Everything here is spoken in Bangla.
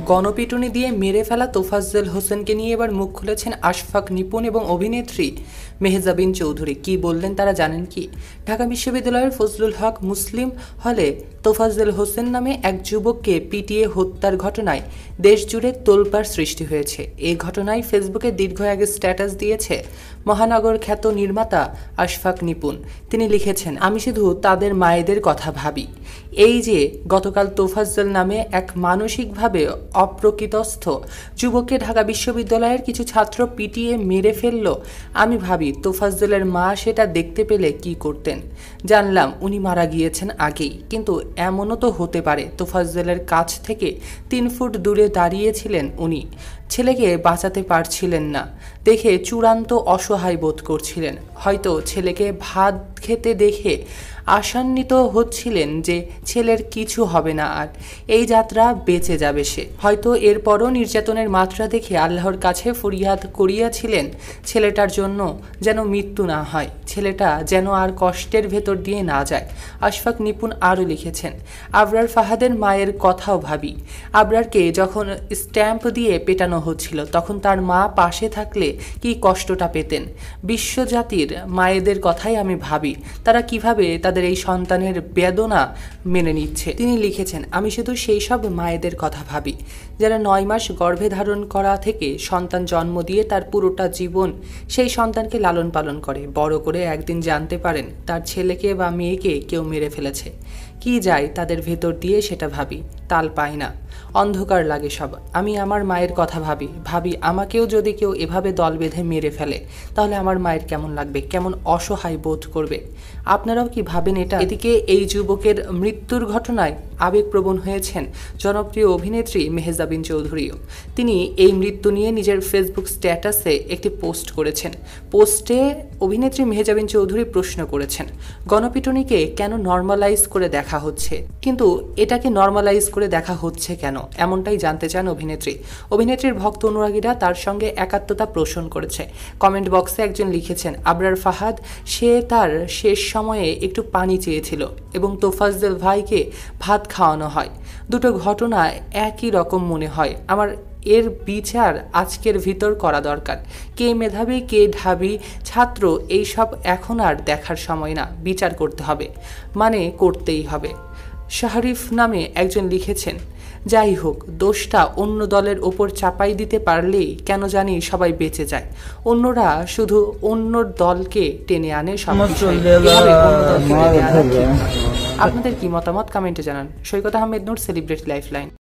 গণপিটুনি দিয়ে মেরে ফেলা তোফাজ্জল হোসেনকে নিয়ে এবার মুখ খুলেছেন আশফাক নিপুণ এবং অভিনেত্রী মেহজাবিন চৌধুরী। কি বললেন তারা জানেন কি? ঢাকা বিশ্ববিদ্যালয়ের ফজলুল হক মুসলিম হলে তোফাজ্জল হোসেন নামে এক যুবককে পিটিয়ে হত্যার ঘটনায় দেশজুড়ে তোলপাড় সৃষ্টি হয়েছে। এই ঘটনায় ফেসবুকে দীর্ঘ আগে স্ট্যাটাস দিয়েছে মহানগর খ্যাত নির্মাতা আশফাক নিপুণ। তিনি লিখেছেন, আমি শুধু তাদের মায়েদের কথা ভাবি। এই যে গতকাল তোফাজ্জল নামে এক মানসিকভাবে অপ্রকৃতস্থ যুবককে ঢাকা বিশ্ববিদ্যালয়ের কিছু ছাত্র পিটিয়ে মেরে ফেলল, আমি ভাবি তোফাজ্জলের মা সেটা দেখতে পেলে কি করতেন। জানলাম উনি মারা গিয়েছেন আগেই, কিন্তু এমনও তো হতে পারে তোফাজ্জলের কাছ থেকে 3 ফুট দূরে দাঁড়িয়েছিলেন উনি, ছেলেকে বাঁচাতে পারছিলেন না দেখে চূড়ান্ত অসহায় বোধ করছিলেন। হয়তো ছেলেকে ভাত খেতে দেখে আশান্বিত হচ্ছিলেন যে ছেলের কিছু হবে না, আর এই যাত্রা বেঁচে যাবে সে। হয়তো এরপরও নির্যাতনের মাত্রা দেখে আল্লাহর কাছে ফরিয়াদ করিয়াছিলেন ছেলেটার জন্য যেন মৃত্যু না হয়, ছেলেটা যেন আর কষ্টের ভেতর দিয়ে না যায়। আশফাক নিপুণ আরও লিখেছেন, আবরার ফাহাদের মায়ের কথাও ভাবি। আবরারকে যখন স্ট্যাম্প দিয়ে পেটানো হচ্ছিল তখন তার মা পাশে থাকলে কি কষ্টটা পেতেন। বিশ্বজাতির মায়েদের কথাই আমি ভাবি, তারা কিভাবে তাদের এই সন্তানের বেদনা মেনে নিচ্ছে। তিনি লিখেছেন, আমি শুধু সেই সব মায়েদের কথা ভাবি যারা 9 মাস গর্ভে ধারণ করা থেকে সন্তান জন্ম দিয়ে তার পুরোটা জীবন সেই সন্তানকে লালন পালন করে, বড় করে একদিন জানতে পারেন তার ছেলেকে বা মেয়েকে কেউ মেরে ফেলেছে। কি যায় তাদের ভেতর দিয়ে সেটা ভাবি, তাল পায় না, অন্ধকার লাগে সব। আমি আমার মায়ের কথা ভাবি আমাকেও যদি কেউ এভাবে দল বেঁধে মেরে ফেলে তাহলে আমার মায়ের কেমন লাগবে, কেমন অসহায় বোধ করবে। আপনারাও কি ভাবেন এটা? এদিকে এই যুবকের মৃত্যুর ঘটনায় আবেগপ্রবণ হয়েছেন জনপ্রিয় অভিনেত্রী মেহজাবিন চৌধুরীও। তিনি এই মৃত্যু নিয়ে নিজের ফেসবুক স্ট্যাটাসে একটি পোস্ট করেছেন। পোস্টে অভিনেত্রী মেহজাবিন চৌধুরী প্রশ্ন করেছেন, গণপিটুনিকে কেন নর্মালাইজ করে দেখা হচ্ছে, কিন্তু এটাকে নর্মালাইজ করে দেখা হচ্ছে কেন, এমনটাই জানতে চান অভিনেত্রী। অভিনেত্রীর ভক্ত অনুরাগীরা তার সঙ্গে একাত্মতা পোষণ করেছে। কমেন্ট বক্সে একজন লিখেছেন, আবরার ফাহাদ সে তার শেষ সময়ে একটু পানি চেয়েছিল এবং তোফাজ্জল ভাইকে ভাত খাওয়ানো হয়। দুটো ঘটনা একই রকম মনে হয় আমার। এর বিচার আজকের ভিতর করা দরকার। কে মেধাবী কে ঢাবি ছাত্র এইসব এখন আর দেখার সময় না, বিচার করতে হবে, মানে করতেই হবে। শাহরিফ নামে একজন লিখেছেন, যাই হোক দোষটা অন্য দলের ওপর চাপাই দিতে পারলেই কেন জানি সবাই বেঁচে যায়, অন্যরা শুধু অন্য দলকে টেনে আনে সব বিষয়ে। আপনাদের কি মতামত কমেন্টে জানান। সৈকত আহমেদ নূর, সেলিব্রিটি লাইফলাইন।